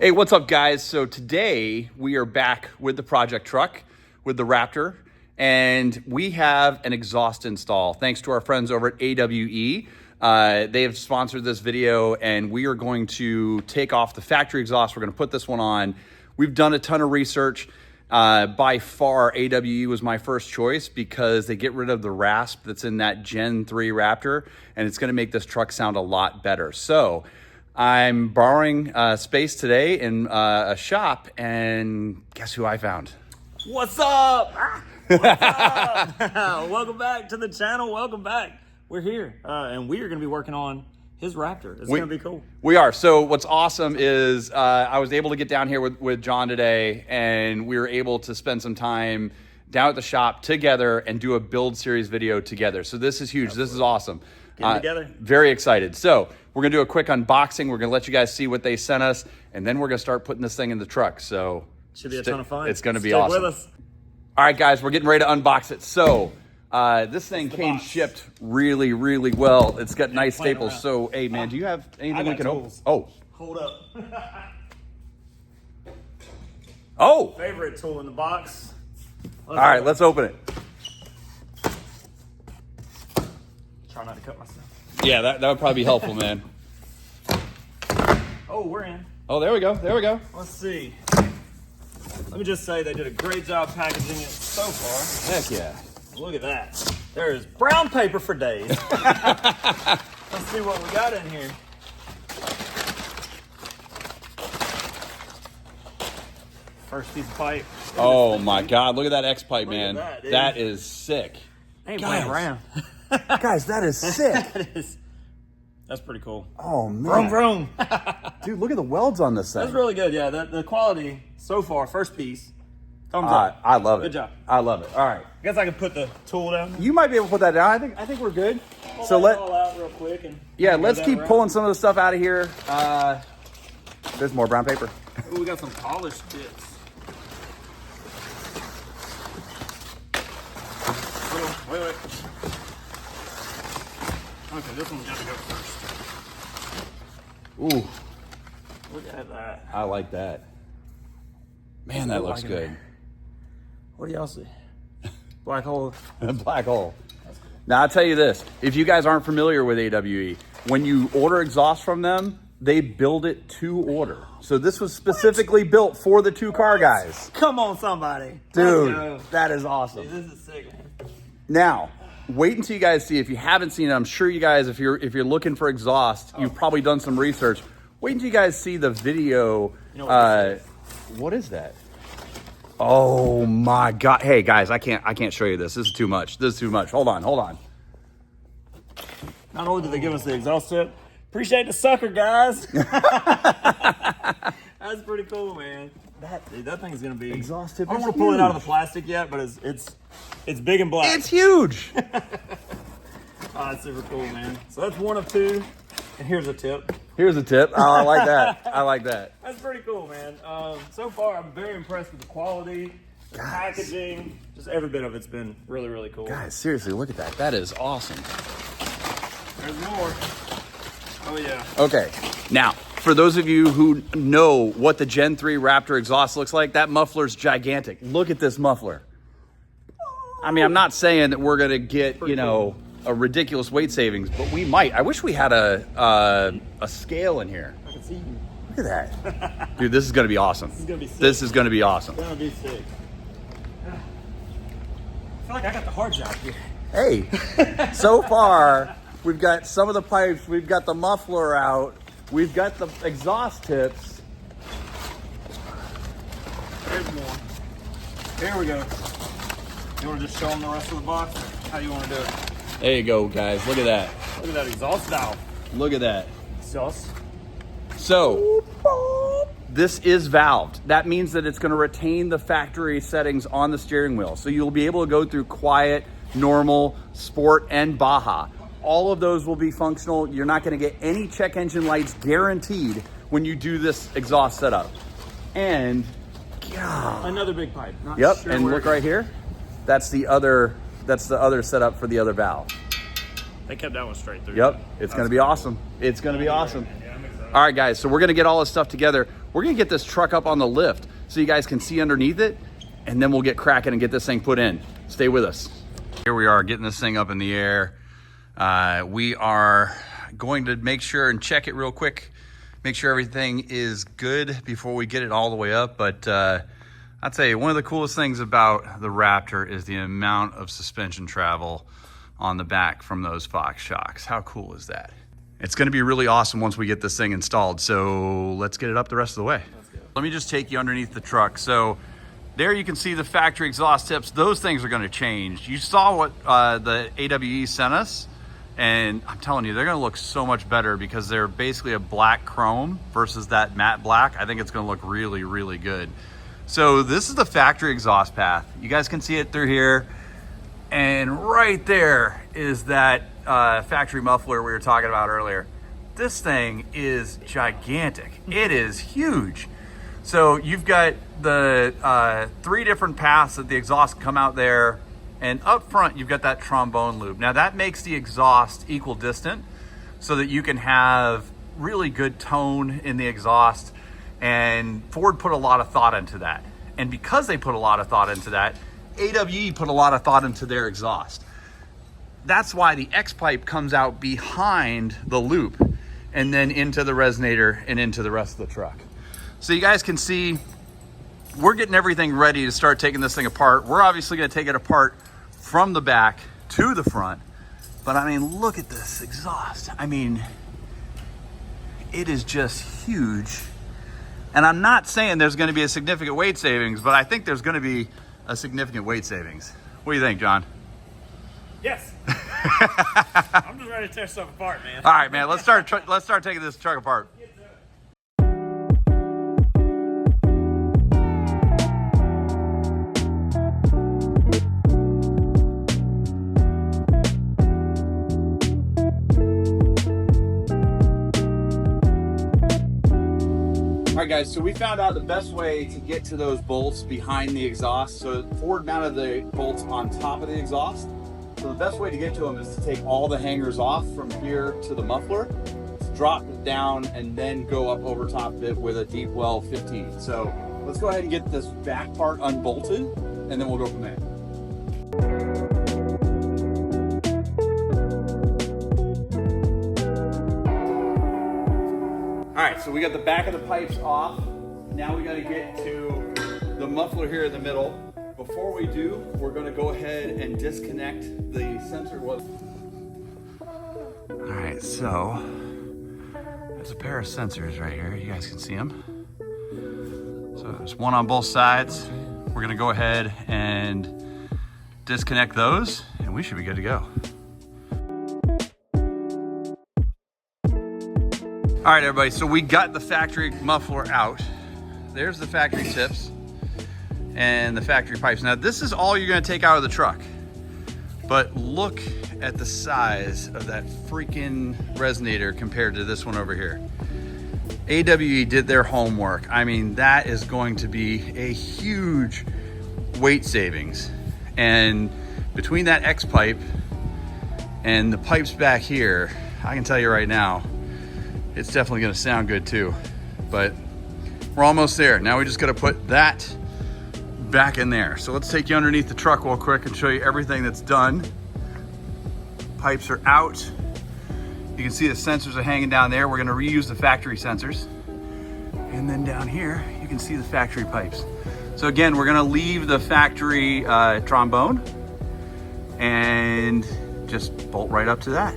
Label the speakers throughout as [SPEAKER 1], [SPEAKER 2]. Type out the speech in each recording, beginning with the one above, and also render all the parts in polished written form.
[SPEAKER 1] Hey, what's up guys? So today we are back with the project truck, with the Raptor, and we have an exhaust install. Thanks to our friends over at AWE. They have sponsored this video and we are going to take off the factory exhaust. We're gonna put this one on. We've done a ton of research. By far, AWE was my first choice because they get rid of the rasp that's in that Gen 3 Raptor, and it's gonna make this truck sound a lot better. So I'm borrowing space today in a shop, and guess who I found?
[SPEAKER 2] What's up? What's up? Welcome back to the channel. Welcome back. We're here, and we are going to be working on his Raptor. It's going to be cool.
[SPEAKER 1] We are. So what's awesome is I was able to get down here with John today, and we were able to spend some time down at the shop together and do a build series video together. So this is huge. Absolutely. This is awesome.
[SPEAKER 2] Getting together.
[SPEAKER 1] Very excited. So we're gonna do a quick unboxing. We're gonna let you guys see what they sent us, and then we're gonna start putting this thing in the truck. So
[SPEAKER 2] should be a ton of fun.
[SPEAKER 1] It's gonna be
[SPEAKER 2] Stay
[SPEAKER 1] awesome.
[SPEAKER 2] with us.
[SPEAKER 1] All right, guys, we're getting ready to unbox it. So this thing came shipped really, really well. It's got nice staples. Around. So hey, man, do you have anything we can open? Oh,
[SPEAKER 2] hold up.
[SPEAKER 1] Oh,
[SPEAKER 2] favorite tool in the box.
[SPEAKER 1] All right, let's open it.
[SPEAKER 2] Try not to cut myself.
[SPEAKER 1] Yeah, that would probably be helpful, man.
[SPEAKER 2] Oh, we're in.
[SPEAKER 1] Oh, there we go. There we go.
[SPEAKER 2] Let's see. Let me just say they did a great job packaging it so far.
[SPEAKER 1] Heck yeah.
[SPEAKER 2] Look at that. There is brown paper for days. Let's see what we got in here. First piece of pipe.
[SPEAKER 1] Oh my God, look at that X pipe, man.
[SPEAKER 2] That
[SPEAKER 1] is sick.
[SPEAKER 2] Ain't playing around.
[SPEAKER 1] Guys, that is sick.
[SPEAKER 2] That's pretty cool.
[SPEAKER 1] Oh man.
[SPEAKER 2] Vroom, vroom.
[SPEAKER 1] Dude, look at the welds on this thing.
[SPEAKER 2] That's really good. Yeah, the quality so far, first piece. Thumbs up.
[SPEAKER 1] I love it.
[SPEAKER 2] Good job.
[SPEAKER 1] I love it. All right.
[SPEAKER 2] I guess I can put the tool down.
[SPEAKER 1] You might be able to put that down. I think we're good.
[SPEAKER 2] Pull
[SPEAKER 1] so
[SPEAKER 2] that all out real quick and
[SPEAKER 1] let's keep pulling some of the stuff out of here. There's more brown paper.
[SPEAKER 2] Ooh, we got some polished bits. Wait. Okay, this one's got to go first.
[SPEAKER 1] Ooh.
[SPEAKER 2] Look at that.
[SPEAKER 1] I like that. Man, that looks good.
[SPEAKER 2] What do y'all see? Black hole.
[SPEAKER 1] Black hole. Now, I'll tell you this. If you guys aren't familiar with AWE, when you order exhaust from them, they build it to order. So this was specifically built for the two-car guys.
[SPEAKER 2] Come on, somebody.
[SPEAKER 1] Dude, that is awesome.
[SPEAKER 2] Dude, this is sick, man.
[SPEAKER 1] Now, wait until you guys see. If you haven't seen it, I'm sure you guys, if you're looking for exhaust, you've probably done some research. Wait until you guys see the video.
[SPEAKER 2] You know
[SPEAKER 1] what is that? Oh my God! Hey guys, I can't show you this. This is too much. This is too much. Hold on.
[SPEAKER 2] Not only did they give us the exhaust tip, appreciate the sucker, guys. That's pretty cool, man. That thing's gonna be
[SPEAKER 1] exhaust tip.
[SPEAKER 2] I don't want to pull it out of the plastic yet, but it's big and black.
[SPEAKER 1] It's huge.
[SPEAKER 2] Oh, that's super cool, man. So that's one of two, and here's a tip.
[SPEAKER 1] Here's a tip. Oh, I like that. I like that.
[SPEAKER 2] That's pretty cool, man. So far, I'm very impressed with the quality, the packaging, just every bit of it's been really, really cool.
[SPEAKER 1] Guys, seriously, look at that. That is awesome.
[SPEAKER 2] There's more. Oh yeah.
[SPEAKER 1] Okay, now, for those of you who know what the Gen 3 Raptor exhaust looks like, that muffler's gigantic. Look at this muffler. I mean, I'm not saying that we're gonna get, a ridiculous weight savings, but we might. I wish we had a scale in here.
[SPEAKER 2] I can see you.
[SPEAKER 1] Look at that. Dude, this is gonna be awesome.
[SPEAKER 2] This is gonna be sick.
[SPEAKER 1] This is gonna be awesome.
[SPEAKER 2] It's gonna be sick. I feel like I got the hard job here.
[SPEAKER 1] Hey, so far, we've got some of the pipes, we've got the muffler out, we've got the exhaust tips.
[SPEAKER 2] There's more. Here we go. You want to just show them the rest of the box? How you want to do it?
[SPEAKER 1] There you go, guys. Look at that.
[SPEAKER 2] Look at that exhaust valve.
[SPEAKER 1] Look at that.
[SPEAKER 2] Exhaust.
[SPEAKER 1] So, This is valved. That means that it's going to retain the factory settings on the steering wheel. So you'll be able to go through quiet, normal, sport, and Baja. All of those will be functional. You're not going to get any check engine lights guaranteed when you do this exhaust setup. And God.
[SPEAKER 2] Another big pipe. Not
[SPEAKER 1] Yep,
[SPEAKER 2] sure
[SPEAKER 1] and look right here. That's the other setup for the other valve.
[SPEAKER 2] They kept that one straight through.
[SPEAKER 1] Yep, it's going to be awesome. It's going to be awesome. All right, guys, so we're going to get all this stuff together. We're going to get this truck up on the lift so you guys can see underneath it, and then we'll get cracking and get this thing put in. Stay with us. Here we are getting this thing up in the air. We are going to make sure and check it real quick, make sure everything is good before we get it all the way up. But I'd say one of the coolest things about the Raptor is the amount of suspension travel on the back from those Fox shocks. How cool is that? It's going to be really awesome once we get this thing installed. So let's get it up the rest of the way. Let me just take you underneath the truck. So there you can see the factory exhaust tips. Those things are going to change. You saw what the AWE sent us, and I'm telling you, they're going to look so much better because they're basically a black chrome versus that matte black. I think it's going to look really, really good. So this is the factory exhaust path. You guys can see it through here. And right there is that factory muffler we were talking about earlier. This thing is gigantic. It is huge. So you've got the 3 different paths that the exhaust can come out there. And up front, you've got that trombone loop. Now that makes the exhaust equal distant so that you can have really good tone in the exhaust. And Ford put a lot of thought into that. And because they put a lot of thought into that, AWE put a lot of thought into their exhaust. That's why the X pipe comes out behind the loop and then into the resonator and into the rest of the truck. So you guys can see we're getting everything ready to start taking this thing apart. We're obviously going to take it apart from the back to the front. But I mean, look at this exhaust. I mean, it is just huge. And I'm not saying there's going to be a significant weight savings, but I think there's going to be a significant weight savings. What do you think, John?
[SPEAKER 2] Yes. I'm just ready to tear stuff apart, man.
[SPEAKER 1] All right, man. Let's start taking this truck apart. All right, guys, so we found out the best way to get to those bolts behind the exhaust. So Ford mounted the bolts on top of the exhaust. So the best way to get to them is to take all the hangers off from here to the muffler, drop it down, and then go up over top of it with a deep well 15. So let's go ahead and get this back part unbolted, and then we'll go from there. All right, so we got the back of the pipes off. Now we got to get to the muffler here in the middle. Before we do, we're going to go ahead and disconnect the sensor. All right, so there's a pair of sensors right here. You guys can see them. So there's one on both sides. We're going to go ahead and disconnect those, and we should be good to go. All right, everybody, so we got the factory muffler out. There's the factory tips and the factory pipes. Now, this is all you're gonna take out of the truck, but look at the size of that freaking resonator compared to this one over here. AWE did their homework. I mean, that is going to be a huge weight savings. And between that X pipe and the pipes back here, I can tell you right now, it's definitely gonna sound good too. But we're almost there. Now we just gotta put that back in there. So let's take you underneath the truck real quick and show you everything that's done. Pipes are out. You can see the sensors are hanging down there. We're gonna reuse the factory sensors. And then down here, you can see the factory pipes. So again, we're gonna leave the factory trombone and just bolt right up to that.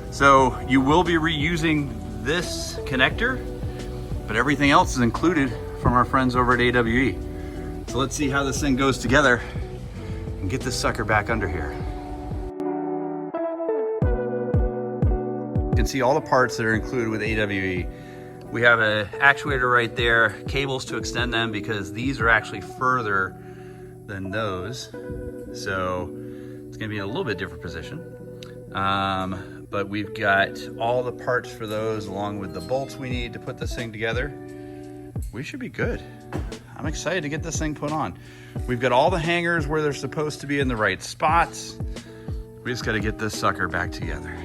[SPEAKER 1] So you will be reusing this connector, but everything else is included from our friends over at AWE. So let's see how this thing goes together and get this sucker back under here. You can see all the parts that are included with AWE. We have an actuator right there, cables to extend them because these are actually further than those. So it's gonna be a little bit different position. But we've got all the parts for those along with the bolts we need to put this thing together. We should be good. I'm excited to get this thing put on. We've got all the hangers where they're supposed to be in the right spots. We just gotta get this sucker back together.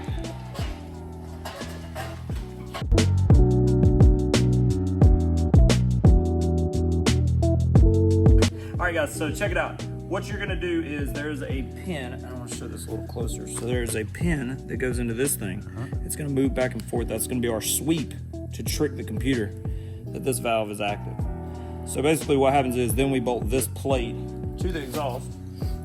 [SPEAKER 2] All right, guys, so check it out. What you're gonna do is there's a pin, and I wanna show this a little closer. So there's a pin that goes into this thing. It's gonna move back and forth. That's gonna be our sweep to trick the computer that this valve is active. So basically what happens is then we bolt this plate to the exhaust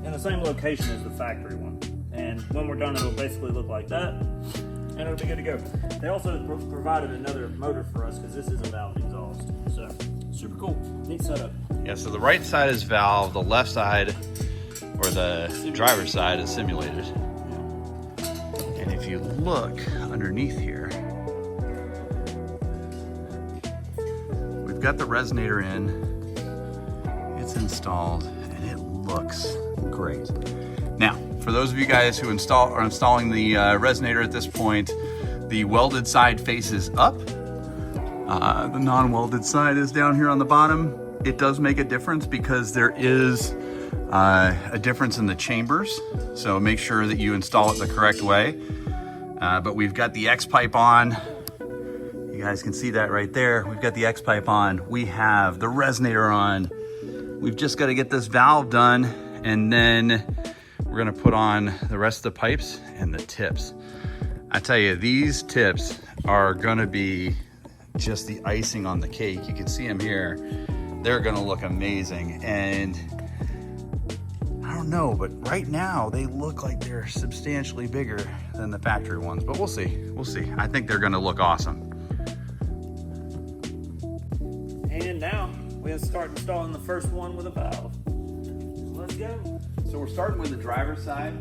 [SPEAKER 2] in the same location as the factory one. And when we're done, it'll basically look like that, and it'll be good to go. They also provided another motor for us because this is a valve exhaust. So super cool, neat setup.
[SPEAKER 1] Yeah, so the right side is valve, the left side, or the driver's side, is simulated. And if you look underneath here, we've got the resonator in, it's installed, and it looks great. Now, for those of you guys who are installing the resonator at this point, the welded side faces up. The non-welded side is down here on the bottom. It does make a difference because there is a difference in the chambers. So make sure that you install it the correct way. But we've got the X pipe on. You guys can see that right there. We've got the X pipe on. We have the resonator on. We've just got to get this valve done, and then we're gonna put on the rest of the pipes and the tips. I tell you, these tips are gonna be just the icing on the cake. You can see them here. They're gonna look amazing. And I don't know, but right now they look like they're substantially bigger than the factory ones, but we'll see, we'll see. I think they're gonna look awesome.
[SPEAKER 2] And now we have to start installing the first one with a valve. Let's go.
[SPEAKER 1] So we're starting with the driver's side,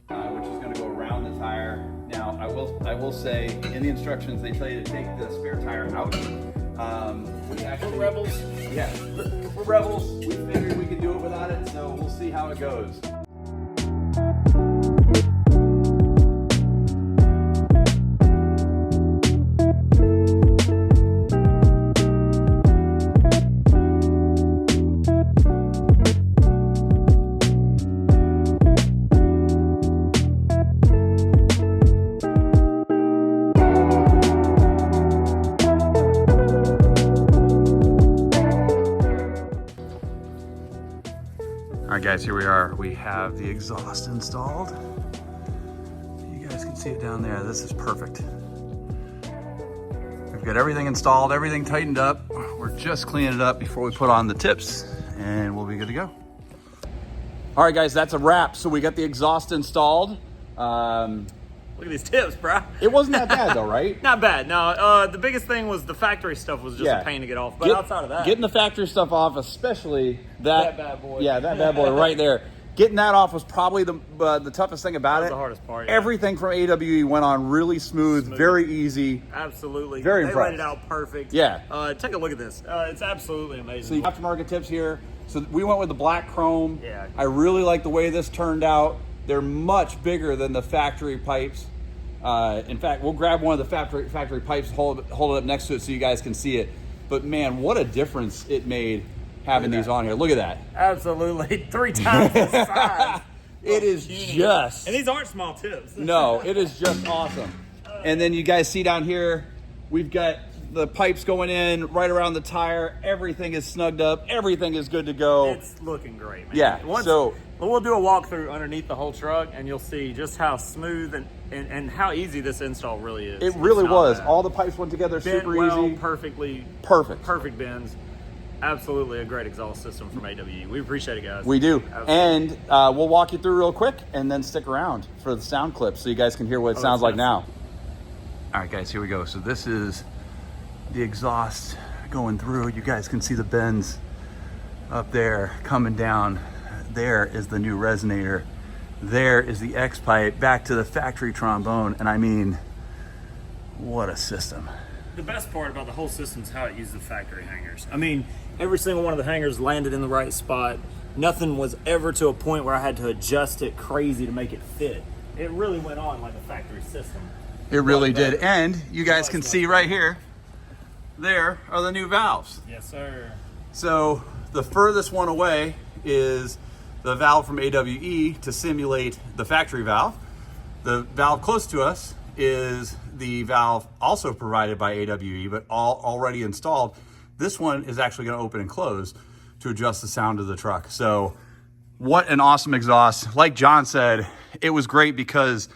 [SPEAKER 1] which is gonna go around the tire. Now, I will say, in the instructions, they tell you to take the spare tire out. We actually,
[SPEAKER 2] We're rebels.
[SPEAKER 1] Yeah, we're rebels. We figured we could do it without it, so we'll see how it goes. All right, guys, here we are. We have the exhaust installed. You guys can see it down there. This is perfect. We've got everything installed, everything tightened up. We're just cleaning it up before we put on the tips, and we'll be good to go. All right, guys, that's a wrap. So we got the exhaust installed.
[SPEAKER 2] Look at these tips, bro.
[SPEAKER 1] It wasn't that bad though, right?
[SPEAKER 2] Not bad. No, the biggest thing was the factory stuff was just a pain to get off. But outside of that,
[SPEAKER 1] getting the factory stuff off, especially that
[SPEAKER 2] bad boy.
[SPEAKER 1] Yeah, that bad boy right there. Getting that off was probably the toughest thing about it.
[SPEAKER 2] The hardest part. Yeah.
[SPEAKER 1] Everything from AWE went on really smooth, very easy.
[SPEAKER 2] Absolutely.
[SPEAKER 1] Very
[SPEAKER 2] They
[SPEAKER 1] impressed.
[SPEAKER 2] laid it out perfect.
[SPEAKER 1] Yeah.
[SPEAKER 2] Take a look at this. It's absolutely
[SPEAKER 1] So
[SPEAKER 2] amazing.
[SPEAKER 1] you aftermarket tips here. So we went with the black chrome.
[SPEAKER 2] Yeah.
[SPEAKER 1] I really like the way this turned out. They're much bigger than the factory pipes. In fact, we'll grab one of the factory pipes, hold it up next to it so you guys can see it. But man, what a difference it made having these on here. Look at that.
[SPEAKER 2] Absolutely. 3 times the size.
[SPEAKER 1] It is just...
[SPEAKER 2] And these aren't small tips.
[SPEAKER 1] No, it is just awesome. And then you guys see down here, we've got the pipes going in right around the tire. Everything is snugged up. Everything is good to go.
[SPEAKER 2] It's looking great, man.
[SPEAKER 1] Yeah, so...
[SPEAKER 2] We'll do a walkthrough underneath the whole truck, and you'll see just how smooth and how easy this install really is.
[SPEAKER 1] It really was.
[SPEAKER 2] Bad.
[SPEAKER 1] All the pipes went together
[SPEAKER 2] Bent
[SPEAKER 1] super
[SPEAKER 2] well,
[SPEAKER 1] easy.
[SPEAKER 2] perfectly.
[SPEAKER 1] Perfect.
[SPEAKER 2] Perfect bends. Absolutely a great exhaust system from AWE. We appreciate it, guys.
[SPEAKER 1] We do.
[SPEAKER 2] Absolutely.
[SPEAKER 1] And we'll walk you through real quick and then stick around for the sound clip so you guys can hear what it sounds like now. All right, guys, here we go. So this is the exhaust going through. You guys can see the bends up there coming down. There is the new resonator. There is the X pipe back to the factory trombone. And I mean, what a system.
[SPEAKER 2] the best part about the whole system is how it used the factory hangers. I mean, every single one of the hangers landed in the right spot. Nothing was ever to a point where I had to adjust it crazy to make it fit. It really went on like a factory system.
[SPEAKER 1] It really did. And you guys can see right here, there are the new valves.
[SPEAKER 2] Yes, sir.
[SPEAKER 1] So the furthest one away is the valve from AWE to simulate the factory valve. The valve close to us is the valve also provided by AWE, but already installed. This one is actually going to open and close to adjust the sound of the truck. So what an awesome exhaust. Like John said, it was great because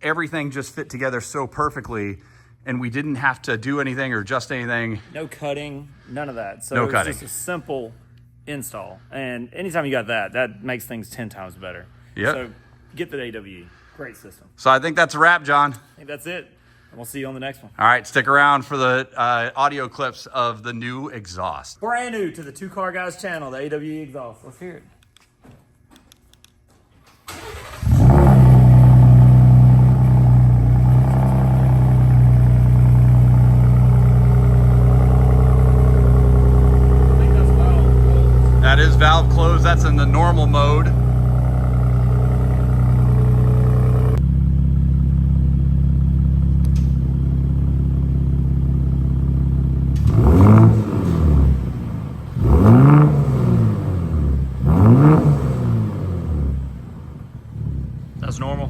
[SPEAKER 1] everything just fit together so perfectly and we didn't have to do anything or adjust anything.
[SPEAKER 2] No cutting, none of that. So
[SPEAKER 1] no
[SPEAKER 2] it's
[SPEAKER 1] cutting.
[SPEAKER 2] Just a simple install. And anytime you got that, that makes things 10 times better.
[SPEAKER 1] Yep.
[SPEAKER 2] So get the AWE. Great system.
[SPEAKER 1] So I think that's a wrap, John.
[SPEAKER 2] I think that's it. And we'll see you on the next one.
[SPEAKER 1] All right, stick around for the audio clips of the new exhaust.
[SPEAKER 2] Brand new to the Two Car Guys channel, the AWE exhaust. Let's hear it.
[SPEAKER 1] That is valve closed. That's in the normal mode.
[SPEAKER 2] That's normal.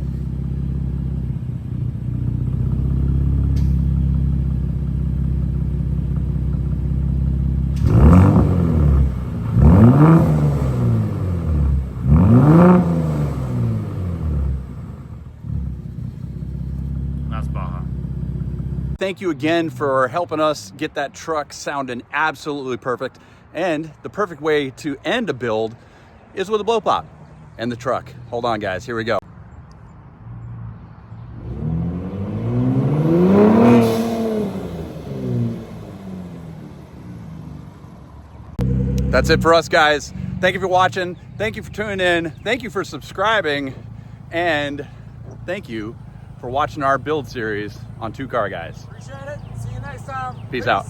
[SPEAKER 2] That's Baja.
[SPEAKER 1] Thank you again for helping us get that truck sounding absolutely perfect. And the perfect way to end a build is with a blow pop and the truck. Hold on, guys. Here we go. That's it for us, guys. Thank you for watching. Thank you for tuning in. Thank you for subscribing. And thank you for watching our build series on Two Car Guys.
[SPEAKER 2] Appreciate it. See you next time.
[SPEAKER 1] Peace out.